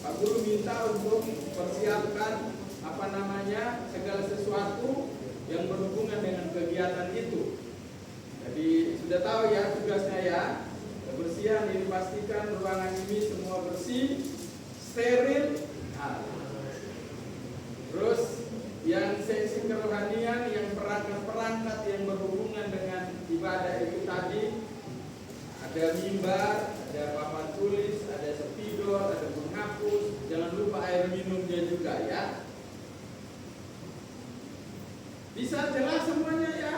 Pak Guru minta untuk persiapkan segala sesuatu tahu ya tugasnya ya. Kebersihan ini pastikan ruangan ini semua bersih, steril. Nah, terus yang sesi kerohanian, yang perangkat-perangkat yang berhubungan dengan ibadah itu tadi, ada mimbar, ada papan tulis, ada spidol, ada penghapus. Jangan lupa air minumnya juga ya. Bisa jelas semuanya ya.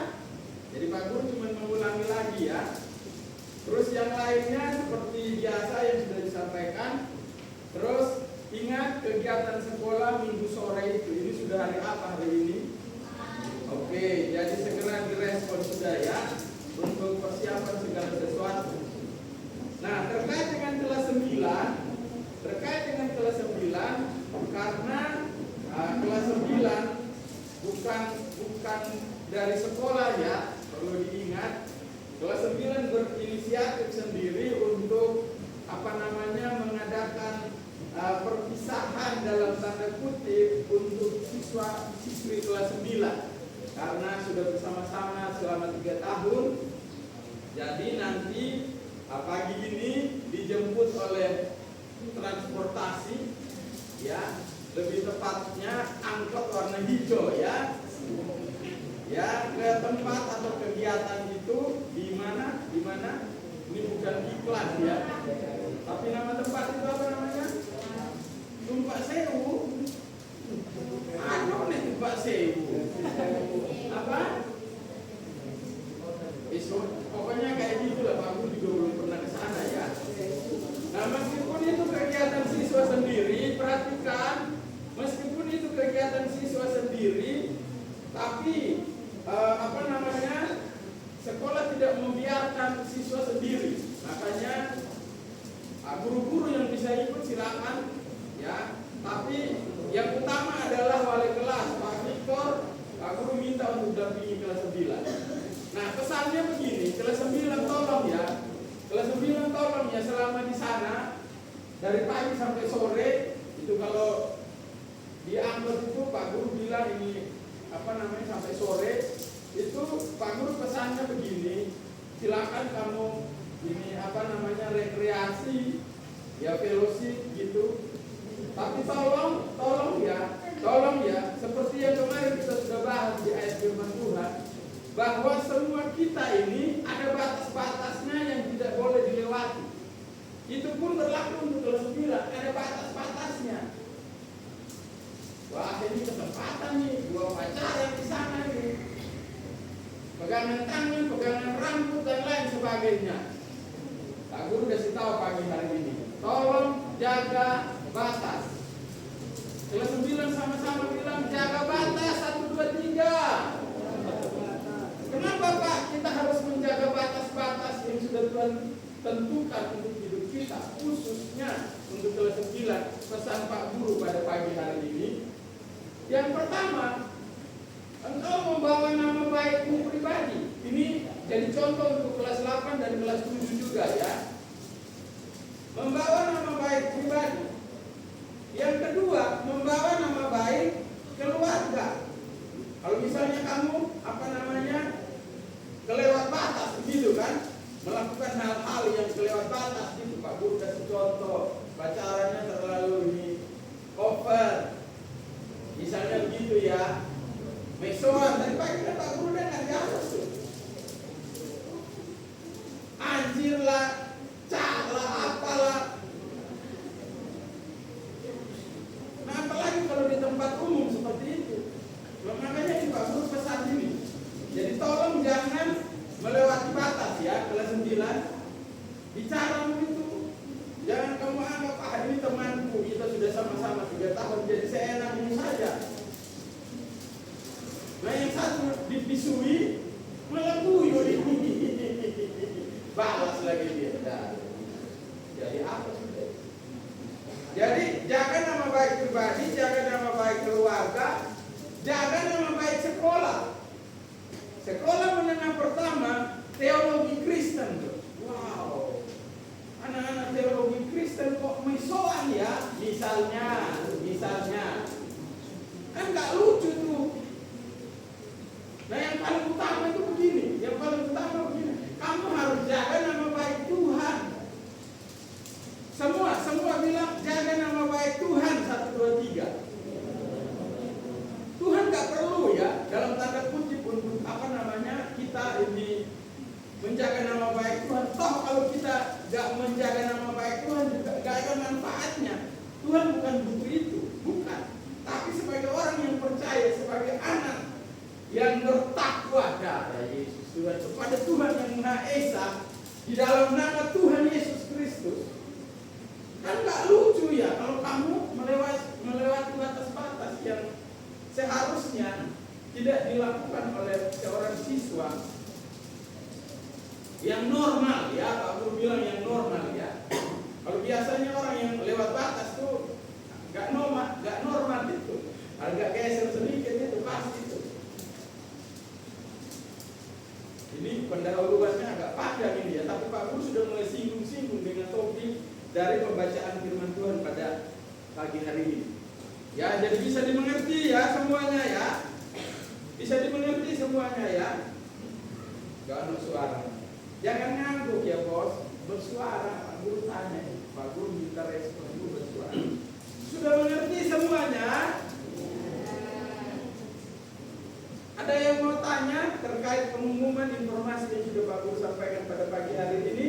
Jadi Pak Guru cuma mengulangi lagi ya. Terus yang lainnya seperti biasa yang sudah disampaikan. Terus ingat kegiatan sekolah minggu sore itu. Ini sudah hari apa hari ini? Oke, jadi segera direspon sudah ya untuk persiapan segala sesuatu. Nah, terkait dengan kelas 9, karena kelas 9 bukan dari sekolah ya, perlu diingat. Kelas 9 berinisiatif sendiri untuk mengadakan perpisahan dalam tanda kutip untuk siswa-siswi kelas 9 karena sudah bersama-sama selama 3 tahun. Jadi nanti pagi ini dijemput oleh transportasi ya, lebih tepatnya angkot warna hijau ya. Ya, ke tempat atau kegiatan itu di mana? Ini bukan iklan ya. Tapi nama tempat itu apa namanya? Tumpak Sewu. Tumpak Sewu. Apa? Pokoknya kayak gitulah, Pak Guru juga belum pernah ke sana ya. Nah, meskipun itu kegiatan siswa sendiri, perhatikan, meskipun itu kegiatan siswa sendiri, tapi sekolah tidak membiarkan siswa sendiri. Makanya guru-guru yang bisa ikut silakan ya. Tapi yang utama adalah wali kelas Pak Victor. Pak Guru minta untuk dampingi kelas 9. Nah, pesannya begini, kelas 9 tolong ya. Kelas 9 tolong ya selama di sana dari pagi sampai sore itu. Kalau diangkut itu Pak Guru bilang ini sampai sore itu. Pak Guru pesannya begini, silakan kamu ini rekreasi ya, fellowship gitu. Tapi tolong ya seperti yang kemarin kita sudah bahas di ayat firman Tuhan, bahwa semua kita ini ada batas-batasnya yang tidak boleh dilewati. Itu pun berlaku untuk kelas 9, ada batas-batasnya. Wah, ini kesempatan nih, gua pacaran di sana nih. Pegangan tangan, pegangan rambut dan lain sebagainya. Pak Guru kasih tahu pagi hari ini, tolong jaga batas. Kelas 9 sama-sama bilang jaga batas 1, 2, 3. Kenapa Pak kita harus menjaga batas-batas yang sudah Tuhan tentukan untuk hidup kita, khususnya untuk kelas 9? Pesan Pak Guru pada pagi hari ini, yang pertama, engkau membawa nama baikmu pribadi. Ini jadi contoh untuk kelas 8 dan kelas 7 juga ya. Membawa nama baik pribadi. Yang kedua, membawa nama baik keluarga. Kalau misalnya kamu kelewat batas begitu kan, melakukan hal-hal yang kelewat batas itu, Pak Guru kasih contoh, pacarannya terlalu ini over. Misalnya begitu ya. Mesoan, tadi pagi kan Pak Guru dengar di atas tuh. Anjir lah, cak lah, apalah. Nah, apalagi kalau di tempat umum seperti itu. Makanya ini Pak Guru pesan ini. Jadi tolong jangan melewati batas ya, kelas 9. Bicara begitu. Jangan kamu anggap ini temanku, kita sudah sama-sama 3 tahun, jadi seenak ini saja. Nah, yang satu dipisui, malah guyu ini. Balas lagi dia. Jadi apa sudah? Jadi jaga nama baik pribadi, jaga nama baik keluarga, jaga nama baik sekolah. Sekolah menengah pertama teologi Kristen. Wow, anak-anak teologi Kristen kok mesoan ya? Misalnya, kan nggak lucu tuh. Nah, yang paling utama itu begini, kamu harus jaga nama baik Tuhan. Semua bilang jaga nama baik Tuhan. 1, 2, 3. Tuhan gak perlu ya dalam tanda kutip untuk kita ini menjaga nama baik Tuhan. Toh kalau kita gak menjaga nama baik Tuhan juga gak ada manfaatnya. Tuhan bukan butuh itu, bukan. Tapi sebagai orang yang percaya, sebagai anak yang bertakwa kepada Yesus Tuhan, kepada Tuhan yang Maha Esa, di dalam nama Tuhan Yesus Kristus, kan gak lucu ya kalau kamu melewati batas-batas yang seharusnya tidak dilakukan oleh seorang siswa yang normal ya. Pak Guru bilang yang normal ya. Kalau biasanya orang yang lewat batas tuh gak normal itu, agak geser sedikit itu pasti itu. Ini pendahuluannya agak panjang ini ya, tapi Pak Guru sudah mulai singgung-singgung dengan topik dari pembacaan firman Tuhan pada pagi hari ini. Ya, jadi bisa dimengerti ya semuanya ya. Bisa dimengerti semuanya ya. Gak ada suara. Jangan ngangguk ya bos. Bersuara, Pak Guru tanya. Pak Guru minta respon dulu bersuara. Sudah mengerti semuanya? Ada yang mau tanya terkait pengumuman informasi yang sudah Pak Guru sampaikan pada pagi hari ini?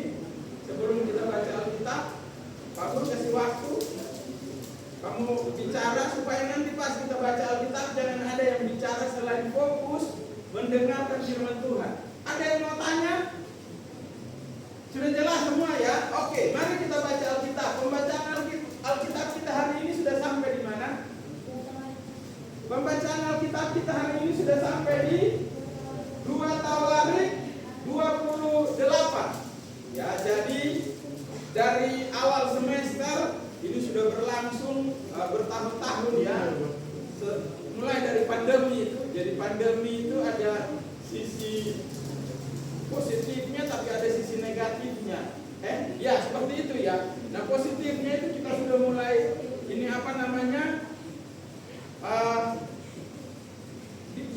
Sebelum kita baca Alkitab, Pak Guru kasih waktu. Kamu bicara supaya nanti pas kita baca Alkitab jangan ada yang bicara selain fokus mendengarkan firman Tuhan. Ada yang mau tanya? Sudah jelas semua ya? Oke, mari kita baca Alkitab. Pembacaan Alkitab kita hari ini sudah sampai di mana? Pembacaan Alkitab kita hari ini sudah sampai di 2 Tawarik 28. Ya, jadi dari awal semester ini sudah berlangsung bertahun-tahun ya. Mulai dari pandemi itu. Jadi pandemi itu ada sisi positifnya tapi ada sisi negatifnya. Ya seperti itu ya. Nah positifnya itu kita sudah mulai ini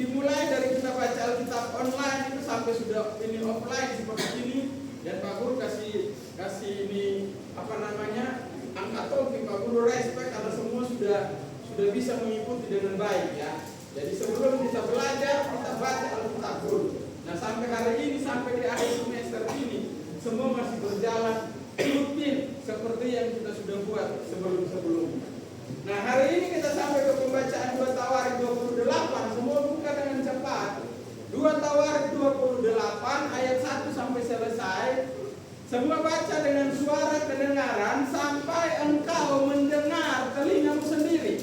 dimulai dari kita baca Alkitab online itu sampai sudah ini offline seperti ini. Dan Pak Guru kasih ini angkat topi. Pak Guru respect karena semua sudah bisa mengikuti dengan baik ya. Jadi sebelum kita belajar kita baca Alkitab dulu. Nah sampai hari ini, sampai di akhir semester ini, semua masih berjalan rutin seperti yang kita sudah buat sebelum-sebelumnya. Nah hari ini kita sampai ke pembacaan 2 Tawarik 28. Semua buka dengan cepat. 2 Tawarik 28 ayat 1 sampai selesai. Semua baca dengan suara kedengaran sampai engkau mendengar telingamu sendiri.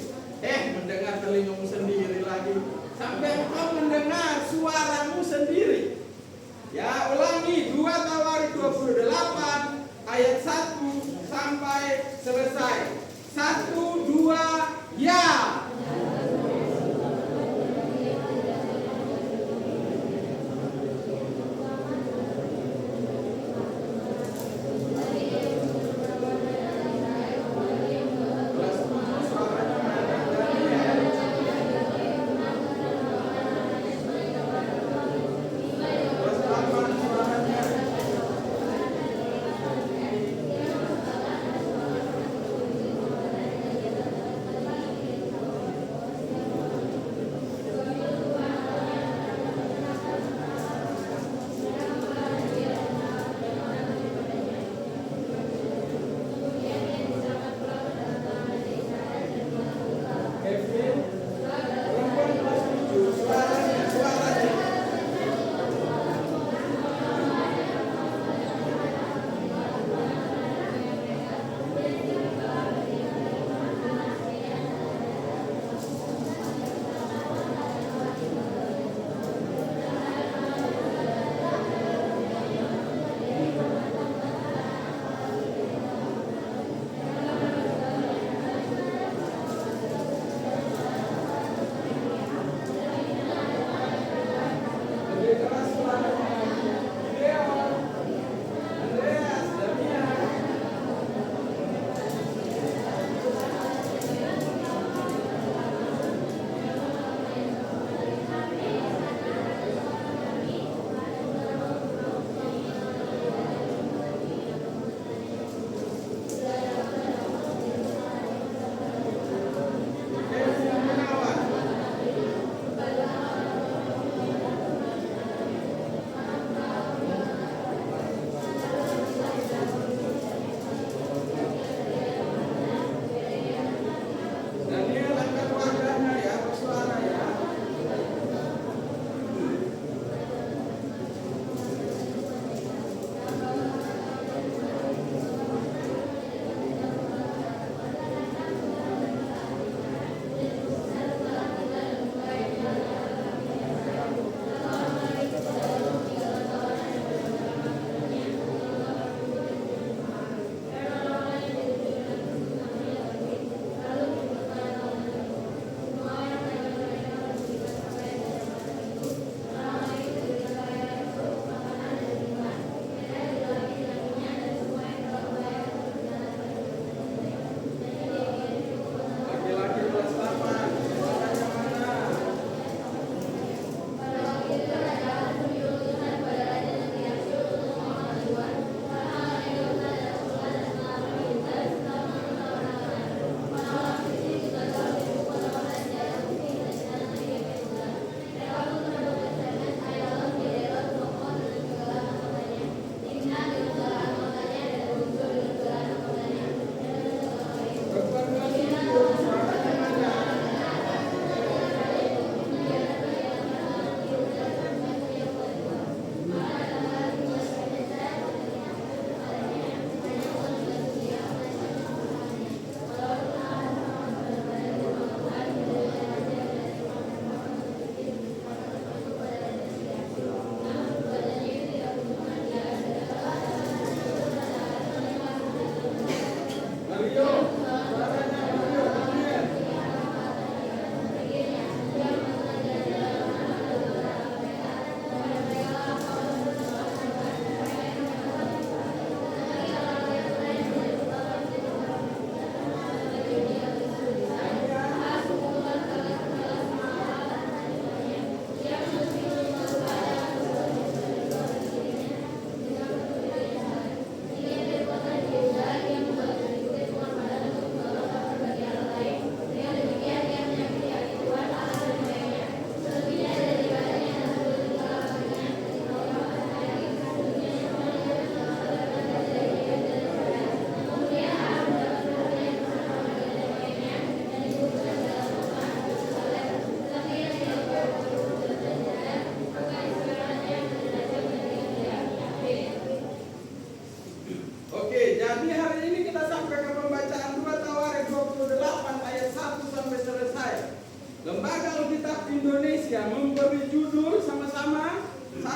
Mendengar telingamu sendiri lagi. Sampai engkau mendengar suaramu sendiri. Ya, ulangi 2 Tawarik 28 ayat 1 sampai selesai. 1, 2, ya.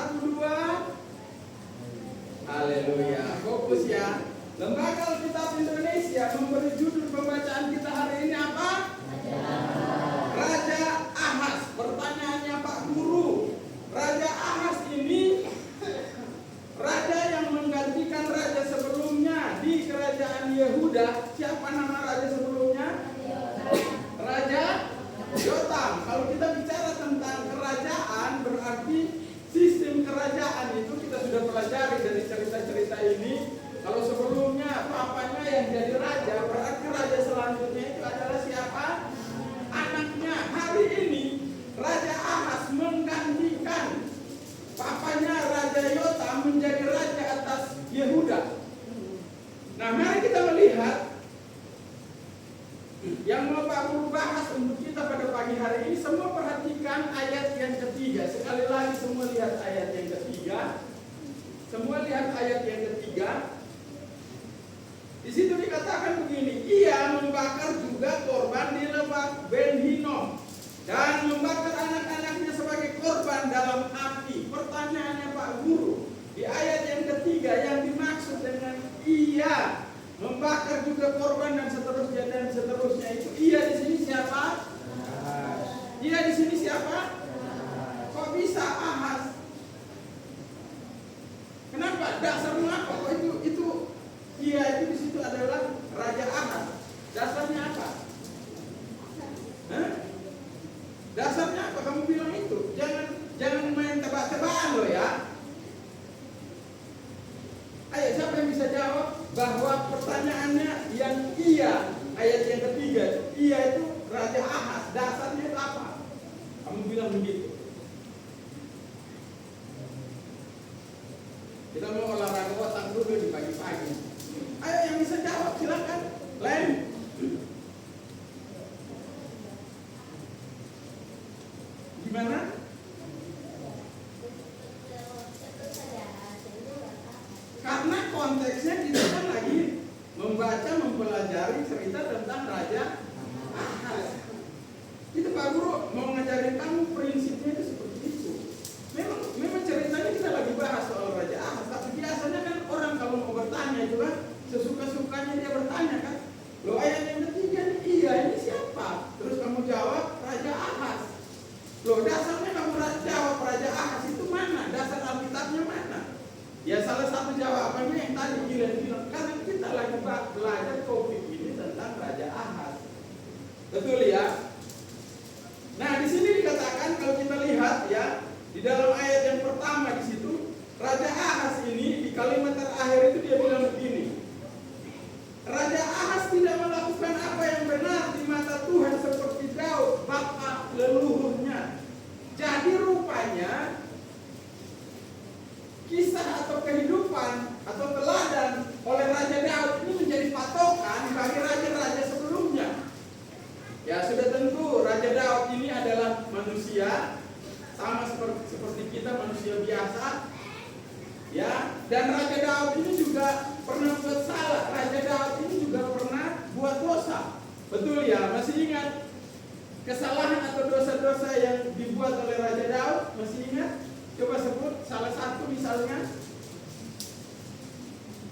1, 2. Haleluya. Fokus ya. Lembaga Alkitab Indonesia memberi judul pembacaan kita hari ini apa? Raja Ahaz. Pertanyaannya Pak Guru, Raja Ahaz ini raja yang menggantikan raja sebelumnya di kerajaan Yehuda. Siapa nama raja sebelumnya? Raja Yotam. Kalau kita bicara tentang kerajaan, berarti sistem kerajaan itu kita sudah pelajari dari cerita-cerita ini. Kalau sebelumnya papanya yang jadi raja, berarti raja selanjutnya itu adalah siapa? Anaknya. Hari ini Raja Ahaz menggantikan papanya Raja Yotam menjadi raja atas Yehuda. Nah, mari kita melihat yang mau Pak Guru bahas untuk kita pada pagi hari ini. Semua perhatikan ayat yang ketiga. Sekali lagi semua lihat ayat yang ketiga. Semua lihat ayat yang ketiga. Di situ dikatakan begini, ia membakar juga korban di lembah Ben Hinnom dan membakar anak-anaknya sebagai korban dalam api. Pertanyaannya Pak Guru, di ayat yang ketiga yang dimaksud dengan ia membakar juga korban dan seterusnya itu ia di sini siapa? Ia di sini siapa? Kok bisa Ahaz? Kenapa? Dasarnya apa? Kok itu ia itu di situ adalah Raja Ahaz. Dasarnya apa? Hah? Dasarnya apa kamu bilang itu? Jangan main tebak-tebakan loh ya. Ayo, siapa yang bisa jawab bahwa pertanyaannya yang iya, ayat yang ketiga, iya itu Raja Ahaz. Dasarnya itu apa? Kamu bilang begitu. Kita mau olahraga otak dulu di pagi-pagi. Ayo yang bisa jawab silakan. Lain. Gimana? Karena konteksnya kita kan lagi membaca, mempelajari cerita tentang Raja Ahaz. Itu Pak Guru mau ngajarin kamu prinsipnya itu seperti itu. Memang ceritanya kita lagi bahas soal Raja Ahaz, tapi biasanya kan orang kalau mau bertanya itu kan sesuka-sukanya dia bertanya kan. Loh, ayat yang ketiga nih, iya ini siapa? Terus kamu jawab Raja Ahaz. Loh, dasarnya kamu jawab Raja Ahaz itu mana? Dasar Alkitabnya mana? Ya salah satu jawabannya yang tadi bilang, karena kita lagi belajar topik ini tentang Raja Ahaz. Betul ya? Nah, di sini dikatakan kalau kita lihat ya, di dalam ayat yang pertama di situ, Raja Ahaz ini di kalimat terakhir itu dia bilang begini. Raja Ahaz tidak melakukan apa yang benar di mata Tuhan seperti Daud, bapa leluhurnya. Jadi rupanya kisah atau kehidupan atau teladan oleh Raja Daud ini menjadi patokan bagi raja-raja sebelumnya. Ya sudah tentu Raja Daud ini adalah manusia sama seperti kita, manusia biasa. Ya, dan Raja Daud ini juga pernah buat salah. Raja Daud ini juga pernah buat dosa. Betul ya? Masih ingat kesalahan atau dosa-dosa yang dibuat oleh Raja Daud? Masih ingat? Coba sebut salah satu misalnya.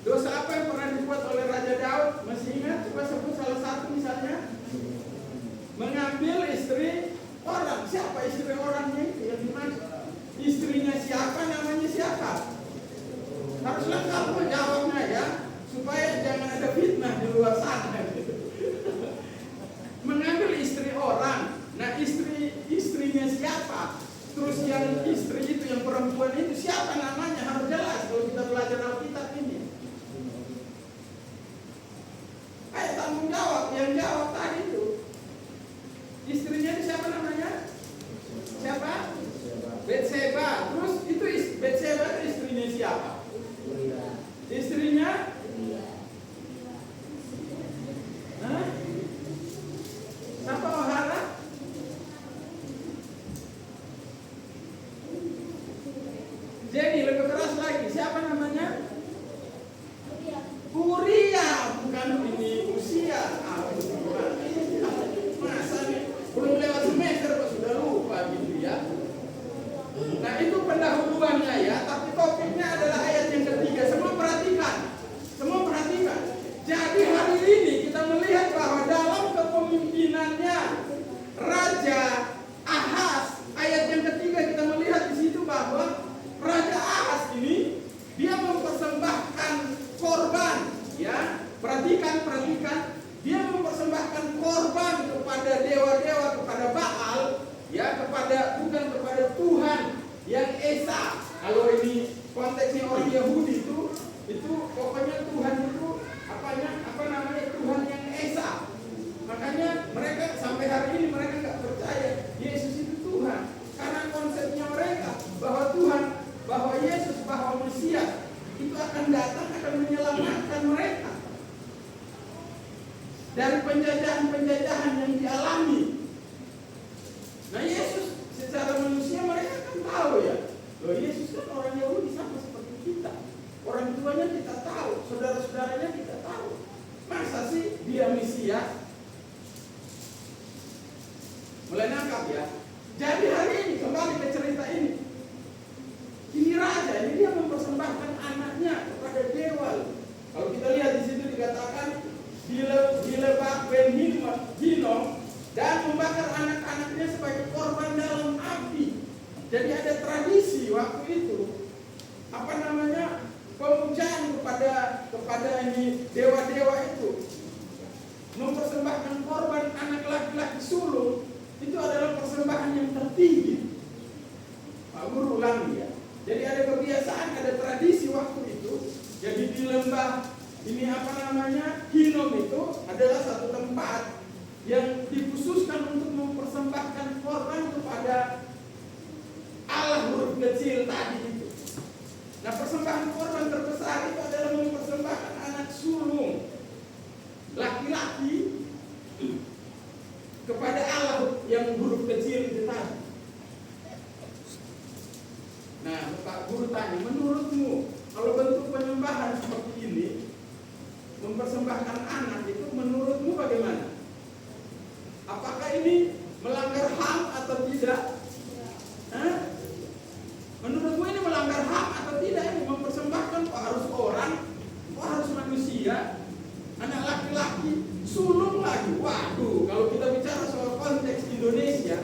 Dosa apa yang pernah dibuat oleh Raja Daud? Masih ingat? Coba sebut salah satu misalnya. Mengambil istri orang. Siapa istri orangnya itu yang dimaksud? Istrinya siapa? Namanya siapa? Harus lengkap menjawabnya ya, supaya jangan ada fitnah di luar sana. Mengambil istri orang. Nah, istrinya siapa? Terus yang istri itu, yang perempuan itu siapa namanya? Harus jelas kalau kita belajar Alkitab ini. Ayo tanggung jawab, yang jawab tadi itu. Istrinya itu siapa namanya? Siapa? Betseba. Terus itu Betseba itu istrinya siapa? Istrinya? Hah? Siapa Ohara? Jadi lebih keras lagi. Siapa namanya? Uria. Bukan ini usia. Masa nih? Belum lewat semester kok sudah lupa gitu ya. Nah itu pendahuluannya ya. esa. Kalau ini konteksnya orang Yahudi itu pokoknya Tuhan itu apa namanya Tuhan yang esa. Makanya mereka sampai hari ini mereka nggak percaya Yesus itu Tuhan, karena konsepnya mereka bahwa Tuhan, bahwa Yesus, bahwa Mesias itu akan datang, akan menyelamatkan mereka dari penjajahan-penjajahan yang dialami. Nah, Yesus secara manusia mereka kan tahu ya, loh Yesus kan orang Yahudi sama seperti kita, orang tuanya kita tahu, saudara-saudaranya kita tahu, masa sih dia Mesias? Mulai nangkap ya. Jadi hari ini kembali ke cerita ini. Ini raja, ini dia mempersembahkan anaknya kepada dewa. Kalau kita lihat di situ dikatakan dilebak Ben Hinnom dan membakar anak-anaknya sebagai korban dalam api. Jadi ada tradisi waktu itu pemujaan kepada ini dewa-dewa itu, mempersembahkan korban anak laki-laki sulung. Itu adalah persembahan yang tertinggi. Pak Guru ulangi ya. Jadi ada kebiasaan, ada tradisi waktu itu. Jadi di lembah ini Hinnom itu adalah satu tempat yang dikhususkan untuk mempersembahkan korban kepada Allah huruf kecil tadi itu. Nah, persembahan korban terbesar itu adalah mempersembahkan anak sulung laki-laki kepada Allah yang huruf kecil itu tadi. Nah, Pak Guru tanya, menurutmu kalau bentuk penyembahan seperti ini, mempersembahkan anak itu menurutmu bagaimana? Apakah ini melanggar HAM atau tidak? Menurutmu ini melanggar HAM atau tidak? Ini mempersembahkan kok harus orang, kok harus manusia, anak laki-laki, sulung lagi. Waduh, kalau kita bicara soal konteks Indonesia,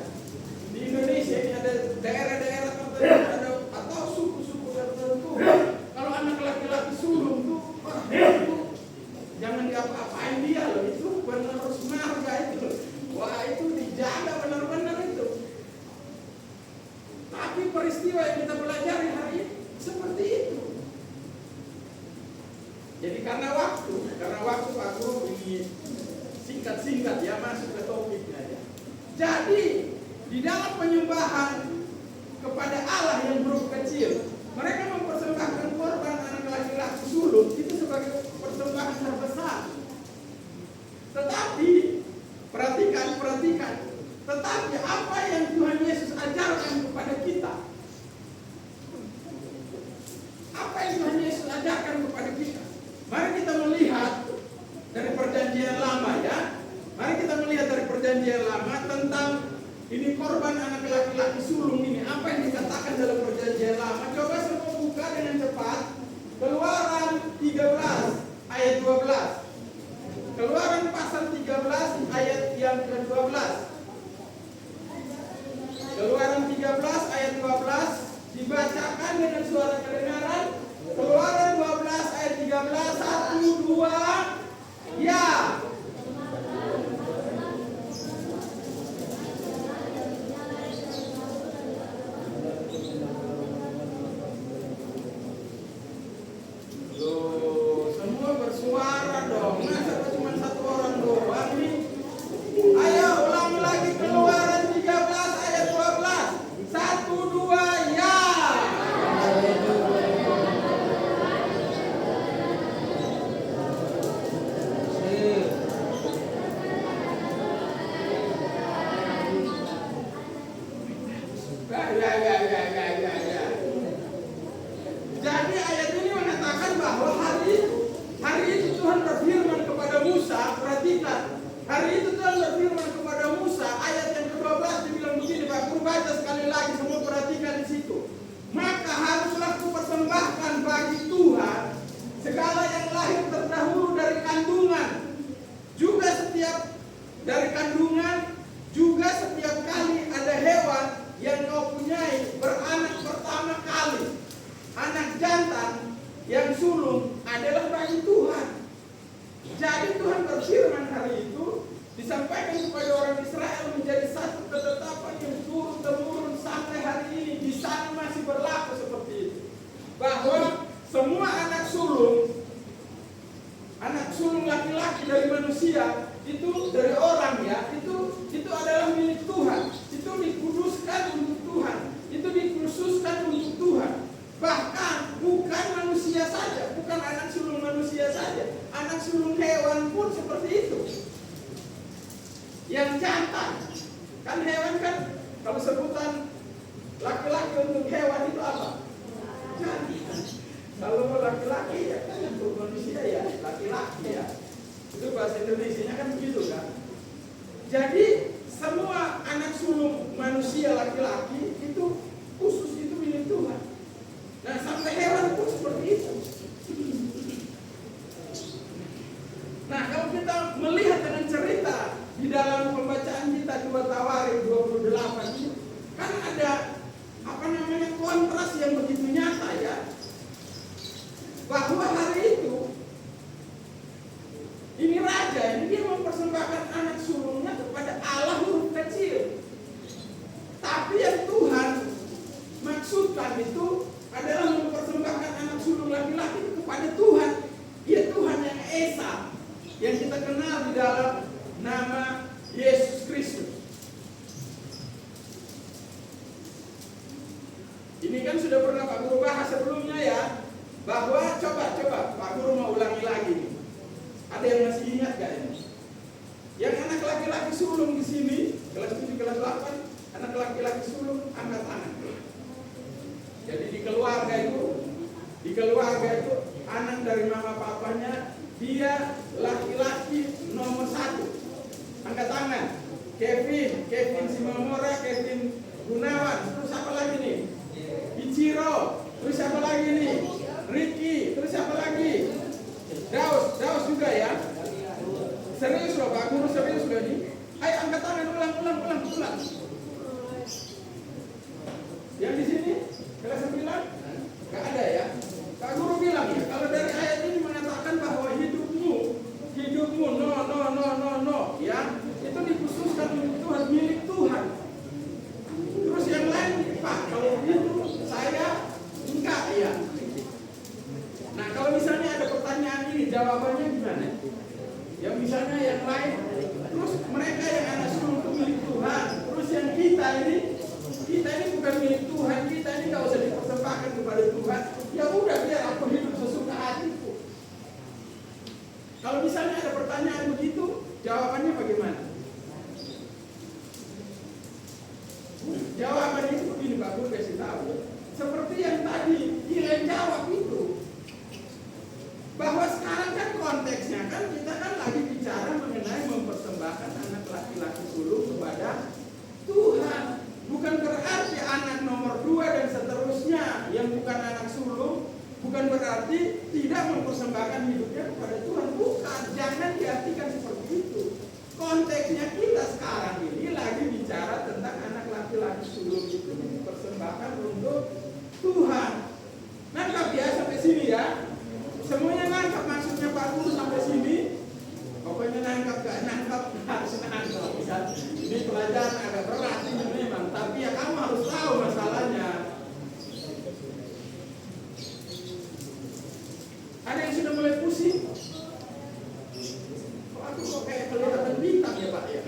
di Indonesia ini ada daerah-daerah tertentu atau suku-suku tertentu. Kalau anak laki-laki sulung tuh, wah, itu jangan diapa-apain dia loh, itu benar harus marga itu. Wah, itu dijaga benar-benar itu. Tapi peristiwa yang kita pelajari hari ini seperti itu. Jadi karena waktu Pak Guru ini singkat-singkat ya, masuk ke topiknya ya. Jadi di dalam penyembahan kepada Allah yang huruf kecil, mereka mempersembahkan korban anak laki-laki sulung itu sebagai persembahan terbesar. Tetapi perhatikan. Tetapi apa yang Tuhan Yesus ajarkan kepada kita? Apa yang Tuhan Yesus ajarkan kepada kita? Mari kita melihat dari perjanjian lama ya. Mari kita melihat dari perjanjian lama tentang ini korban anak laki-laki sulung ini. Apa yang dikatakan dalam perjanjian lama? Coba semua buka dengan cepat. Keluaran 13 ayat 12. Keluaran pasal 13 ayat yang ke-12. Keluaran 13 ayat 12 dibacakan dengan suara kedengaran. Keluaran 12 ayat 13, 1, 2, ya. Loh, semua bersuara dong. Masa cuma satu orang doang nih? Ayo ulangi lagi Keluaran 13 ayat 12. 1, 2, ya. Jadi ayat ini mengatakan bahwa hari itu Tuhan berfirman kepada Musa. Perhatikan, hari itu Tuhan berfirman kepada Musa. Ayat yang ke-12 dibilang begini, Pak Guru baca sekali lagi, semua perhatikan di situ. Maka haruslah kupersembahkan bagi Tuhan segala yang lahir terdahulu dari kandungan, juga setiap kali ada hewan yang kau punyai beranak pertama kali. Anak jantan yang sulung adalah bagi Tuhan. Jadi Tuhan berfirman hari itu disampaikan kepada orang Israel menjadi satu ketetapan yang turun-temurun sampai hari ini. Di sana masih berlaku yang jantan. Kan hewan kan, kalau sebutan laki-laki untuk hewan itu apa? Jantan. Kalau laki-laki ya kan untuk manusia ya laki-laki ya. Itu bahasa Indonesianya kan begitu kan. Jadi semua anak sulung manusia laki-laki itu khusus itu milik Tuhan. Nah sampai hewan pun seperti itu. Nah kalau kita melihat dengan cerita di dalam pembacaan kita 2 Tawarik 28 ini, kan ada kontras yang begitu nyata ya, bahwa hari itu ini raja ini dia mempersembahkan anak sulungnya kepada Allah huruf kecil. Tapi yang Tuhan maksudkan itu adalah mempersembahkan anak sulung laki-laki kepada Tuhan. Ya Tuhan yang Esa, yang kita kenal di dalam nama Yesus Kristus. Ini kan sudah pernah Pak Guru bahas sebelumnya ya, bahwa coba Pak Guru mau ulangi lagi nih. Ada yang masih ingat gak ini? Yang anak laki-laki sulung di sini, kelas 7, kelas 8, anak laki-laki sulung angkat tangan. Jadi di keluarga itu anak dari mama papanya dia laki-laki nomor 1. Angkat tangan. Kevin Simamora, Kevin Gunawan, terus apa lagi nih? Ichiro, terus apa lagi nih? Ricky, terus apa lagi? Daus juga ya. Serius loh Pak Guru, serius loh nih. Ayo angkat tangan, ulang. Yang di sini kelas 9 nggak ada ya. Pak Guru bilang ya, kalau dari ayat ini mengatakan bahwa hidupmu no ya, itu dikhususkan milik Tuhan. Terus yang lain Pak, kalau itu saya enggak ya. Nah kalau misalnya ada pertanyaan ini jawabannya gimana? Yang misalnya yang lain, terus mereka yang anak sulung itu milik Tuhan, terus yang kita ini bukan milik Tuhan, kita ini nggak usah dipersembahkan kepada Tuhan. Ya udah biar aku hidup sesuka hatiku. Kalau misalnya ada pertanyaan begitu, jawabannya bagaimana? Jawabannya itu begini Pak Guru kasih tahu. Seperti yang tadi Iren jawab itu, bahwa sekarang kan konteksnya kan kita kan lagi bicara mengenai mempersembahkan anak laki-laki sulung kepada Tuhan. Bukan berarti anak nomor 2 dan seterusnya yang bukan anak sulung bukan berarti tidak mempersembahkan hidupnya kepada Tuhan. Bukan, jangan diartikan seperti itu. Konteksnya kita sekarang ini lagi bicara tentang anak laki-laki sulung itu dipersembahkan untuk Tuhan. Nangkap ya sampai sini ya. Semuanya nangkap maksudnya Pak Guru sampai sini. Pokoknya nangkap gak nangkap harus nangkap. Ini pelajaran agak berat ini memang, tapi ya kamu harus tahu masalahnya. Ada yang sudah mulai pusing? Kok aku kayak kelihatan bintang ya Pak ya?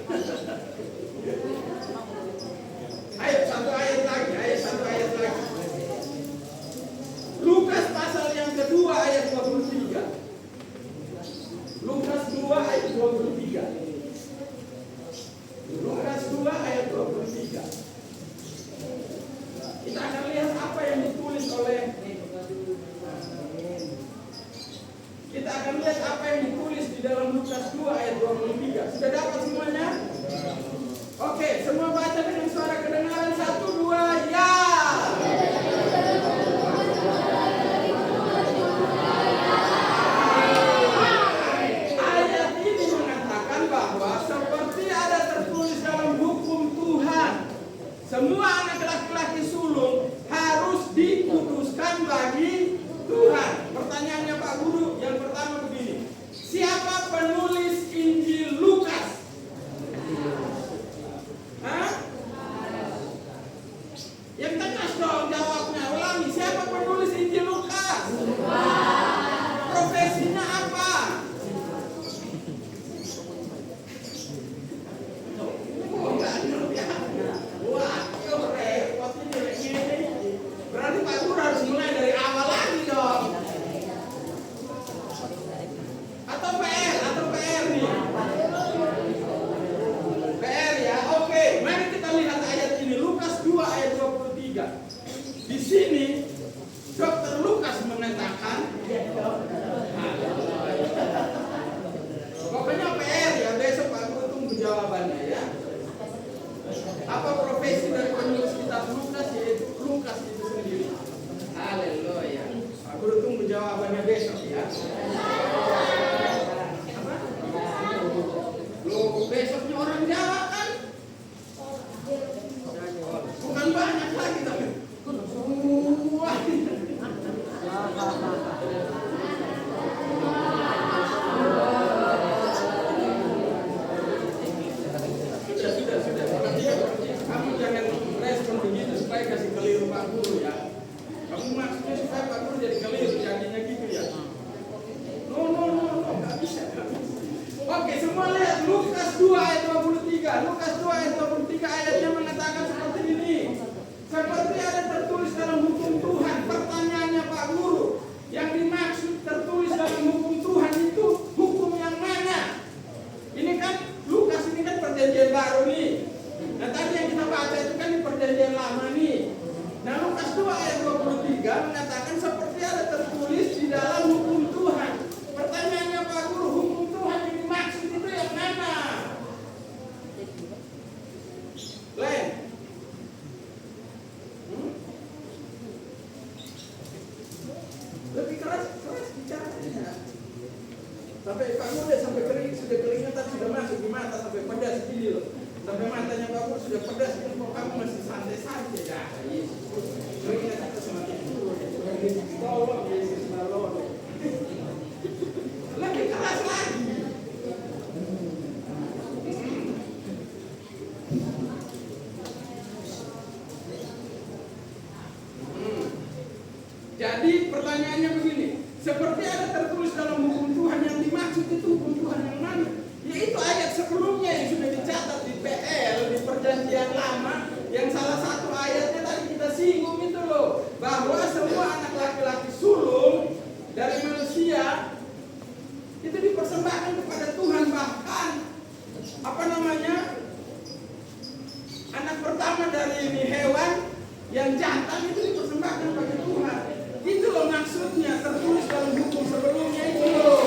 Di sini Dr. Lukas mengatakan, pokoknya PR ya, besok Pak Guru tunggu jawabannya ya. Apa profesi dari penulis kitab Lukas, yaitu Lukas itu sendiri. Haleluya. Pak Guru tunggu jawabannya besok ya. Apa? Loh, besoknya orang Jawa kan? Bukan banyak lagi tapi. Wah. Sudah. Kamu jangan respon begitu supaya kasih keliru Pak Guru ya. Kamu maksudnya supaya Pak Guru jadi keliru, jadinya gitu ya. No, nggak bisa. Oke, semua lihat Lukas 2 ayat 23. Lukas 2 ayat 23 ayatnya mengatakan seperti ini. Seperti ada tertulis dalam hukum Tuhan. Pertanyaannya Pak Guru, yang dimaksud tertulis dalam hukum Tuhan itu hukum yang mana? Ini kan Lukas ini kan perjanjian baru nih. Nah tadi yang kita baca itu kan di perjanjian lama nih. Nah Lukas 2 ayat 23 mengatakan seperti ada tertulis di dalam hukum Tuhan. Pertanyaannya Pak Guru, hukum Tuhan yang dimaksud itu yang mana? Len? Lebih keras bicaranya. Sampai Pak Guru sampai kering, sudah keringetan, sudah masuk di mata sampai pedas gini loh. Sampai matanya Pak Guru sudah pedas, kan kok kamu masih santai-santai ya? Yesus, keringetan itu semakin turun. Tolong Yesus nolong. Lebih keras lagi. Jadi pertanyaannya begini, seperti ada tertulis dalam hukum Tuhan, yang dimaksud itu hukum Tuhan yang mana? Yaitu ayat sebelumnya yang sudah dicatat di PL, di perjanjian lama, yang salah satu ayatnya tadi kita singgung itu loh, bahwa semua anak laki-laki sulung dari manusia itu dipersembahkan kepada Tuhan. Bahkan anak pertama dari ini hewan yang jantan itu dipersembahkan kepada Tuhan. Itu loh maksudnya tertulis dalam hukum sebelumnya itu loh.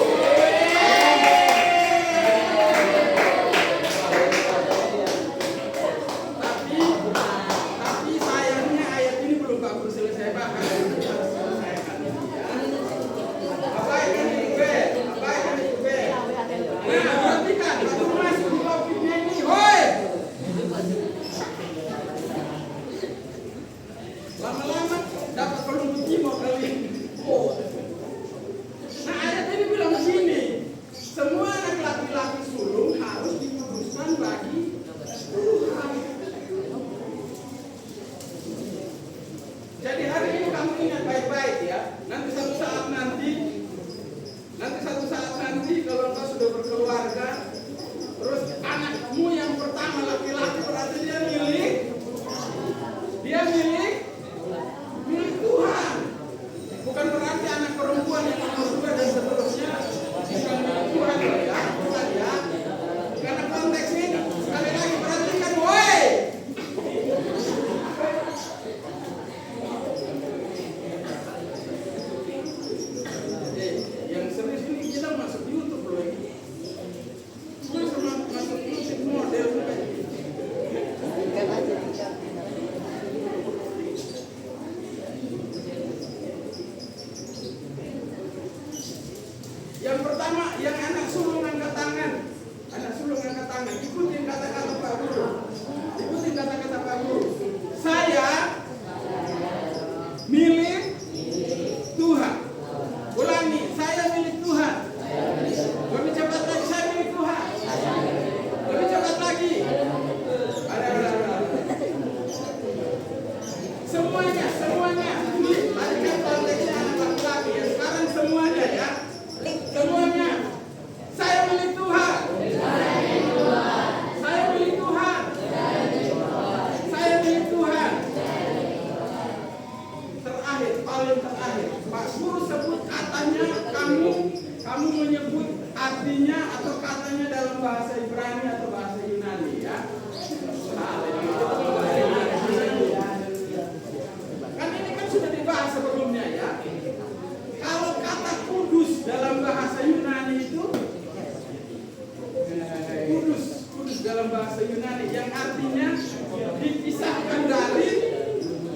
Tapi sayangnya ayat ini belum Pak Guru selesai bahas. Abaikan itu B. Nah, perhatikan, Pak Guru masuk di topiknya ini. Hoi! Lama-lama dapat peluru timur kali. Nah ayat ini bilang begini, semua anak laki-laki sulung harus dikuduskan bagi Tuhan. Jadi hari ini kamu ingat baik-baik ya. Nanti satu saat nanti kalau engkau sudah berkeluarga, terus anakmu yang pertama laki-laki berarti dia milik Tuhan. Bukan berarti anak perempuan yang nomor 2 dan seterusnya bukan milik Tuhan ya. Bukan ya. Karena konteksnya sekali lagi perhatikan, woi. Yang serius ini kita masuk YouTube loh ini. Masuk YouTube model juga. Yang pertama, yang anak sulung angkat tangan. Ikutin kata-kata Pak Guru. Saya milik Tuhan. Ulangi, saya milik Tuhan. Lebih cepat lagi, saya milik Tuhan. Lebih cepat lagi. Ada. Semuanya. Tadi kan konteksnya anak laki-laki ya. Sekarang semuanya ya. Semuanya. Saya milik Tuhan. Paling terakhir, Pak Guru sebut katanya, kamu menyebut artinya atau katanya dalam bahasa Ibrani atau bahasa Yunani ya. Kan ini bahas sebelumnya ya. Kalau kata kudus dalam bahasa Yunani itu kudus dalam bahasa Yunani yang artinya dipisahkan dari,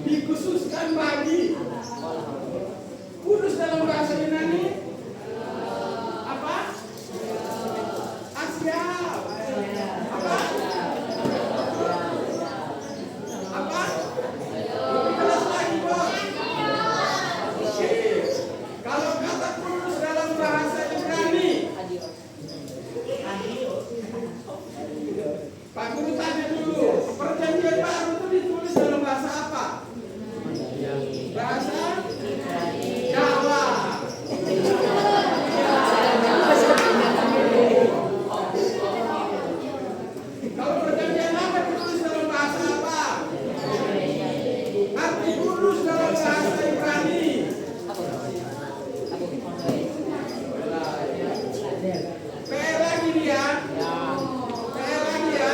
dikhususkan bagi. Kudus dalam bahasa Yunani apa? Asia. Apa? Apa? Lebih jelas lagi, Bos. Oke. Kalau kata kudus dalam bahasa Ibrani, Pak Guru tanya dulu, perjanjian baru itu ditulis dalam bahasa apa? Bahasa Jawa. Kalau perjanjian lama ditulis dalam bahasa apa? Arti kudus dalam bahasa Ibrani. PR lagi dia. PR lagi ya.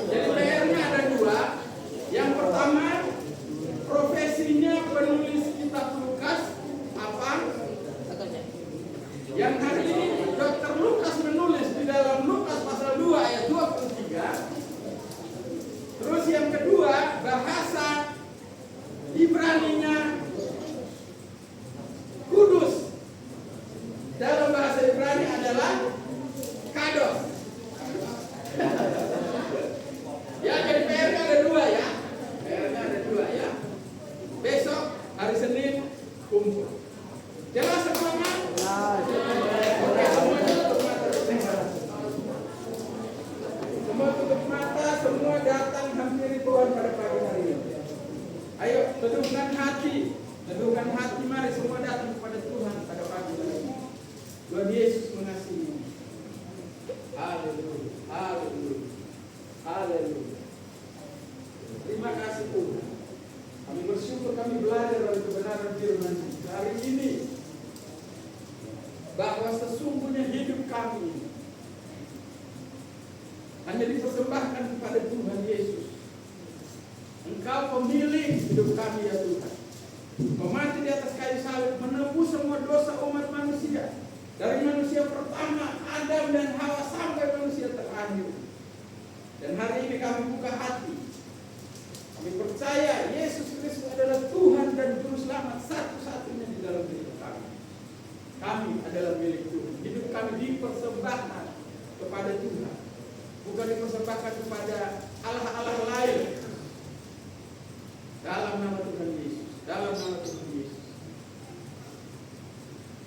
Jadi PR-nya ada dua. Yang pertama, profesinya penulis kitab Lukas apa? Yang hari ini Dr. Lukas menulis di dalam Lukas pasal 2 ayat 23. Terus yang kedua, bahasa Ibraninya kudus. Dalam bahasa Ibrani adalah kados. Ya, jadi PR-nya ada dua ya. PR-nya ada dua ya. Besok hari Senin kumpul. Jelas semuanya? Oke, semua tutup mata, semua datang hampiri Tuhan pada pagi hari ini. Ayo, teduhkan hati, mari semua datang kepada Tuhan pada pagi hari ini. Tuhan Yesus mengasihi. Haleluya, haleluya, haleluya. Terima kasih Tuhan. Kami bersyukur kami belajar dari kebenaran firman hari ini bahwa sesungguhnya hidup kami hanya dipersembahkan kepada Tuhan Yesus. Engkau pemilik hidup kami ya Tuhan. Kau mati di atas kayu salib menebus semua dosa umat manusia. Dari manusia pertama Adam dan Hawa sampai manusia terakhir. Dan hari ini kami buka hati. Kami percaya Yesus Kristus adalah Tuhan dan Juru Selamat satu-satunya di dalam hidup kami. Kami adalah milik Tuhan. Hidup kami dipersembahkan kepada Tuhan. Bukan dipersembahkan kepada Allah-Allah lain. Dalam nama Tuhan Yesus. Dalam nama Tuhan Yesus.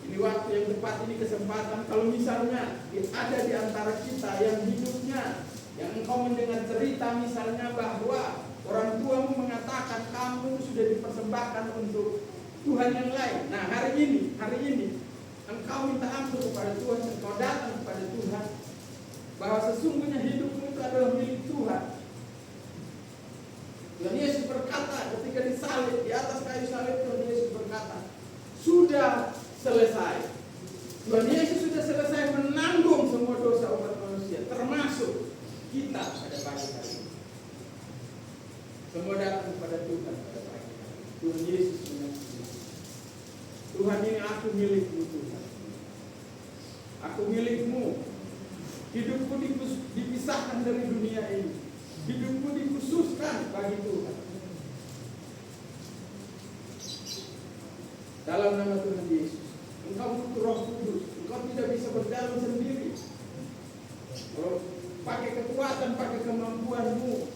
Ini waktu yang tepat, ini kesempatan. Kalau misalnya ada di antara kita yang hidupnya, yang engkau mendengar cerita misalnya bahwa orang tuamu mengatakan kamu sudah dipersembahkan untuk Tuhan yang lain. Nah hari ini engkau minta ampun kepada Tuhan, engkau datang kepada Tuhan, bahwa sesungguhnya hidupmu itu adalah milik Tuhan. Tuhan Yesus berkata ketika disalib di atas kayu salib, Tuhan Yesus berkata, sudah selesai. Tuhan Yesus sudah selesai menanggung semua dosa umat manusia, termasuk kita pada pagi hari ini. Semua datang kepada Tuhan pada pagi hari ini. Tuhan Yesus mengasihi. Tuhan, ini aku milikmu Tuhan. Aku milikmu. Hidupku dipisahkan dari dunia ini. Hidupku dikhususkan bagi Tuhan. Dalam nama Tuhan Yesus. Engkau butuh Roh Kudus. Engkau tidak bisa berjalan sendiri. Kalau pakai kekuatan, pakai kemampuanmu,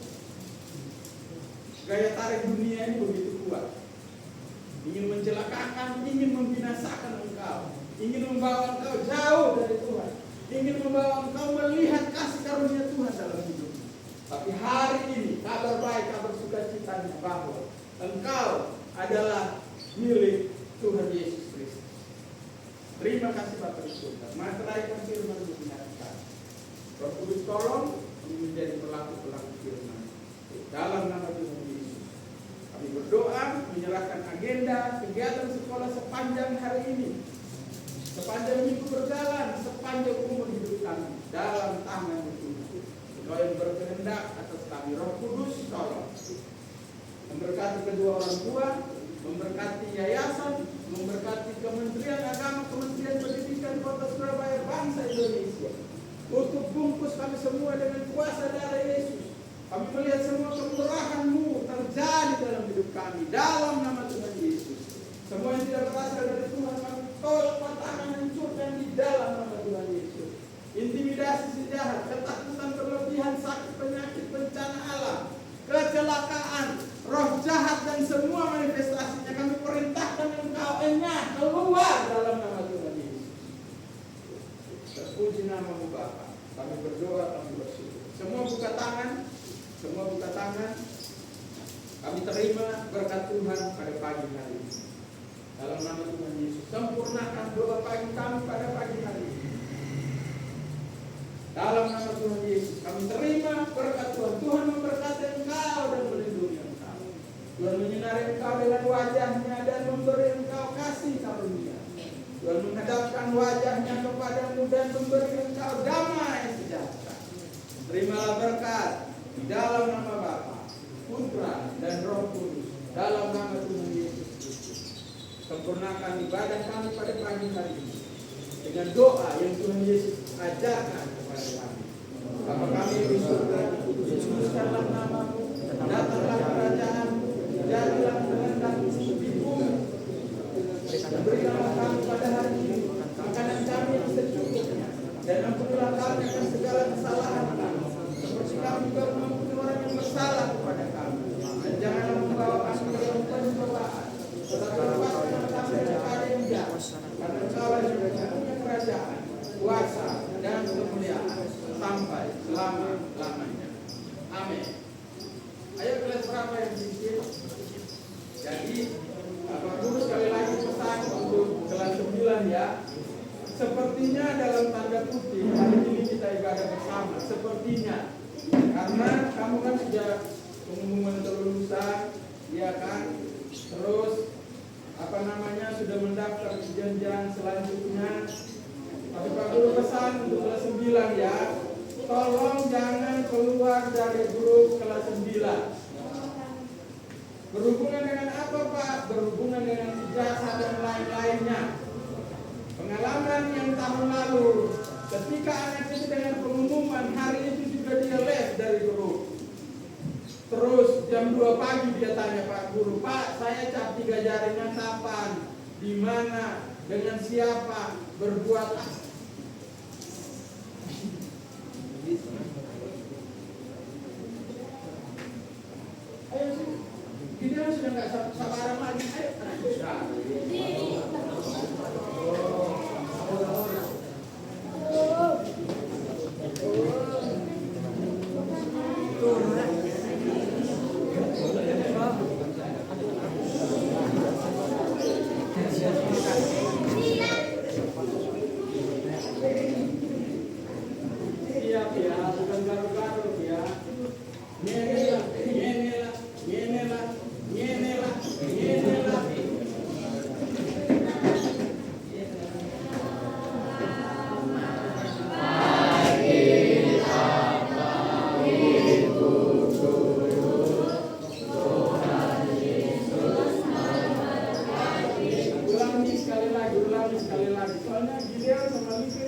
gaya tarik dunia ini begitu kuat. Ingin mencelakakan, ingin membinasakan engkau, ingin membawa engkau jauh dari Tuhan, ingin membawa engkau melihat kasih karunia Tuhan dalam hidup. Tapi hari ini kabar baik, kabar sukacitanya bahwa engkau adalah milik Tuhan Yesus Kristus. Terima kasih Bapak Ibu. Meteraikan firman mengingatkan. Roh Kudus tolong menjadi pelaku-pelaku firman. Dalam nama Tuhan Yesus. Kami berdoa menyerahkan agenda kegiatan sekolah sepanjang hari ini. Sepanjang minggu berjalan, sepanjang umur hidup kami. Dalam tangan Tuhan. Engkau yang berkehendak atas kami. Roh Kudus tolong. memberkati kedua orang tua, memberkati yayasan, memberkati Kementerian Agama, Kementerian Pendidikan Kota Surabaya, bangsa Indonesia. Tutup bungkus kami semua dengan kuasa darah Yesus. Kami melihat semua kemurahan-Mu terjadi dalam hidup kami, dalam nama Tuhan Yesus. Semua yang tidak berasal dari Tuhan kami tolak, patahkan, hancurkan di dalam nama Tuhan Yesus. Intimidasi si jahat, ketakutan berlebihan, sakit, penyakit, bencana alam, kecelakaan, roh jahat dan semua manifestasinya kami perintahkan Engkau enyah keluar dalam nama Tuhan Yesus. Terpuji nama-Mu Bapa. Kami berdoa, kami bersyukur. Semua buka tangan. Semua buka tangan. Kami terima berkat Tuhan pada pagi hari ini. Dalam nama Tuhan Yesus, sempurnakan doa pagi kami pada pagi hari ini. Dalam nama Tuhan Yesus, kami terima berkat Tuhan. Tuhan memberkati Engkau dan melindungi Engkau. Tuhan menyinari Engkau dengan wajah-Nya dan memberi Engkau kasih karunia. Tuhan menghadapkan wajah-Nya kepadamu dan memberi Engkau damai sejahtera. Terimalah berkat di dalam nama Bapa, Putra dan Roh Kudus. Dalam nama Tuhan Yesus Kristus. Sempurnakan ibadah kami pada pagi hari ini dengan doa yang Tuhan Yesus ajarkan kepada kami. Bapa kami di surga, dikuduskanlah nama-Mu, datanglah kerajaan-Mu, jadilah kehendak-Mu di bumi. Berikanlah kami pada hari ini makanan kami yang secukupnya, dan ampunilah kami akan segala kesalahan kami, seperti kami juga mengampuni orang yang bersalah kepada kami. Dan janganlah membawa kami ke dalam pencobaan, tetapi lepaskanlah kami daripada yang jahat, karena Engkau yang punya kerajaan, kuasa, dan kemuliaan sampai selama-lamanya. Amin. Ayo kelas berapa yang sedikit? Jadi Bapak Guru sekali lagi pesan untuk kelas 9 ya. Sepertinya dalam tanda kutip hari ini kita ibadah bersama. Sepertinya karena kamu kan sudah pengumuman kelulusan, ya kan? Terus sudah mendaftar di jenjang selanjutnya. Tapi Pak Guru pesan untuk kelas 9 ya, tolong jangan keluar dari grup kelas 9. Berhubungan dengan apa Pak? Berhubungan dengan ijazah dan lain-lainnya. Pengalaman yang tahun lalu, ketika anak itu dengan pengumuman, hari itu juga dia les dari grup. Terus jam 2 pagi dia tanya Pak Guru, Pak saya cap 3 jaringan kapan? Di mana? Dengan siapa? Berbuat apa? Ayo sih, kita sudah nggak sabaran lagi. Sekali lagi. Soalnya Gideon sama Mika